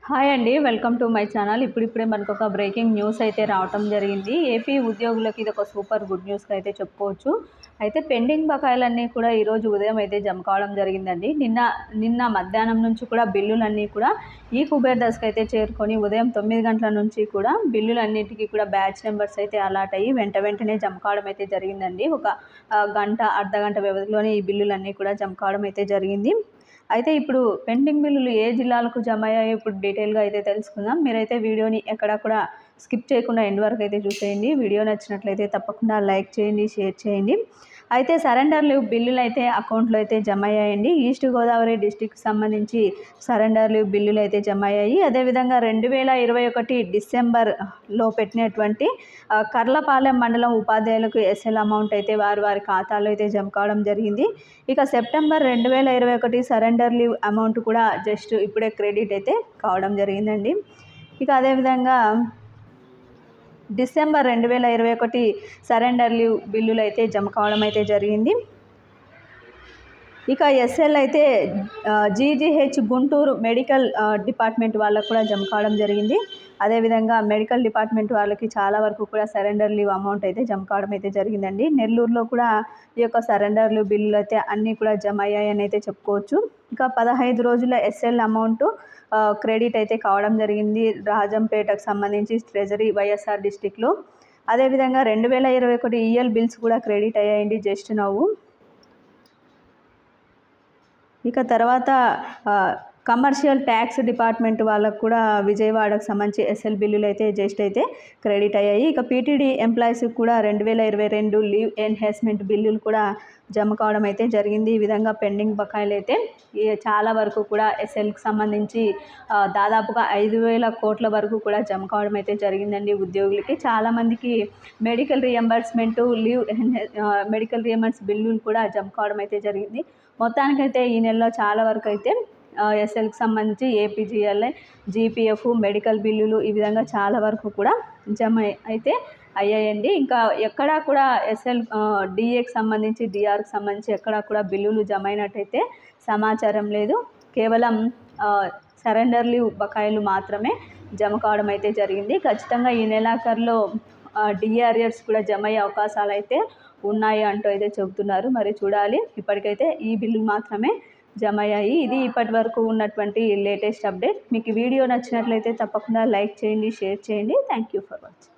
Hi అండి, welcome to my channel. ఇప్పుడిప్పుడే మనకు ఒక బ్రేకింగ్ న్యూస్ అయితే రావటం జరిగింది. ఏపీ ఉద్యోగులకి ఇది ఒక సూపర్ గుడ్ న్యూస్గా అయితే చెప్పుకోవచ్చు. అయితే పెండింగ్ బకాయిలన్నీ కూడా ఈరోజు ఉదయం అయితే జమ కావడం జరిగిందండి. నిన్న మధ్యాహ్నం నుంచి కూడా బిల్లులన్నీ కూడా ఈ కుబేర్ దశకు అయితే చేరుకొని ఉదయం 9 గంటల నుంచి కూడా బిల్లులన్నింటికి కూడా బ్యాచ్ నెంబర్స్ అయితే అలాట్ అయ్యి వెంటనే జమ కావడం అయితే జరిగిందండి. ఒక గంట అర్ధగంట వ్యవధిలోనే ఈ బిల్లులన్నీ కూడా జమ కావడం అయితే జరిగింది. అయితే ఇప్పుడు పెండింగ్ బిల్లులు ఏ జిల్లాలకు జమ అయ్యాయో ఇప్పుడు డీటెయిల్గా అయితే తెలుసుకుందాం. మీరైతే వీడియోని ఎక్కడా కూడా స్కిప్ చేయకుండా ఎండ్ వరకు అయితే చూసేయండి. వీడియో నచ్చినట్లయితే తప్పకుండా లైక్ చేయండి, షేర్ చేయండి. అయితే సరెండర్ లీవ్ బిల్లులు అయితే అకౌంట్లో అయితే జమ అయ్యాయండి. ఈస్ట్ గోదావరి డిస్టిక్కి సంబంధించి సరెండర్ లీవ్ బిల్లులు అయితే జమ అయ్యాయి. అదేవిధంగా 2021 డిసెంబర్లో పెట్టినటువంటి కర్లపాలెం మండలం ఉపాధ్యాయులకు ఎస్ఎల్ అమౌంట్ అయితే వారి ఖాతాలో అయితే జమ కావడం జరిగింది. ఇక సెప్టెంబర్ 2021 సరెండర్ లీవ్ అమౌంట్ కూడా జస్ట్ ఇప్పుడే క్రెడిట్ అయితే కావడం జరిగిందండి. ఇక అదేవిధంగా డిసెంబర్ 2021 సరెండర్ లీవ్ బిల్లులు అయితే జమ కావడం అయితే జరిగింది. ఇక ఎస్ఎల్ అయితే జీజీహెచ్ గుంటూరు మెడికల్ డిపార్ట్మెంట్ వాళ్ళకు కూడా జమ కావడం జరిగింది. అదేవిధంగా మెడికల్ డిపార్ట్మెంట్ వాళ్ళకి చాలా వరకు కూడా సరెండర్ లీవ్ అమౌంట్ అయితే జమ కావడం అయితే జరిగిందండి. నెల్లూరులో కూడా ఈ యొక్క సరెండర్ లీవ్ బిల్లులు అయితే అన్నీ కూడా జమ అయ్యాయని అయితే చెప్పుకోవచ్చు. ఇక 15 రోజుల ఎస్ఎల్ అమౌంట్ క్రెడిట్ అయితే కావడం జరిగింది రాజంపేటకు సంబంధించి ట్రెజరీ వైఎస్ఆర్ డిస్టిక్లో. అదేవిధంగా 2021 ఈఎల్ బిల్స్ కూడా క్రెడిట్ అయ్యాయండి జస్ట్ నవ్వు. ఇక తర్వాత కమర్షియల్ ట్యాక్స్ డిపార్ట్మెంట్ వాళ్ళకు కూడా విజయవాడకు సంబంధించి ఎస్ఎల్ బిల్లులు అయితే అయితే క్రెడిట్ అయ్యాయి. ఇక పీటీడీ ఎంప్లాయీస్కి కూడా 2022 లీవ్ ఎన్హాన్స్మెంట్ బిల్లులు కూడా జమ కావడం అయితే జరిగింది. ఈ విధంగా పెండింగ్ బకాయిలు అయితే చాలా వరకు కూడా ఎస్ఎల్కి సంబంధించి దాదాపుగా 5,000 కోట్ల వరకు కూడా జమ కావడం అయితే జరిగిందండి ఉద్యోగులకి. చాలామందికి మెడికల్ రియంబర్స్మెంటు మెడికల్ రియంబర్స్ బిల్లులు కూడా జమ కావడం అయితే జరిగింది. మొత్తానికైతే ఈ నెలలో చాలా వరకు అయితే ఎస్ఎల్కి సంబంధించి ఏపీజీఎల్ఐ, జీపీఎఫ్, మెడికల్ బిల్లులు ఈ విధంగా చాలా వరకు కూడా జమ అయితే అయ్యాయండి. ఇంకా ఎక్కడా కూడా ఎస్ఎల్ డిఏకి సంబంధించి డిఆర్కి సంబంధించి ఎక్కడా కూడా బిల్లులు జమ అయినట్టయితే సమాచారం లేదు. కేవలం సరెండర్ లీవ్ బకాయిలు మాత్రమే జమ కావడం అయితే జరిగింది. ఖచ్చితంగా ఈ నెలాఖరులో డిఆర్ఎస్ కూడా జమ అయ్యే అవకాశాలు అయితే ఉన్నాయి అంటూ అయితే చెబుతున్నారు. మరి చూడాలి. ఇప్పటికైతే ఈ బిల్లులు మాత్రమే జమ అయ్యాయి. ఇది ఇప్పటి వరకు ఉన్నటువంటి లేటెస్ట్ అప్డేట్. మీకు వీడియో నచ్చినట్లయితే తప్పకుండా లైక్ చేయండి, షేర్ చేయండి. Thank you for watching.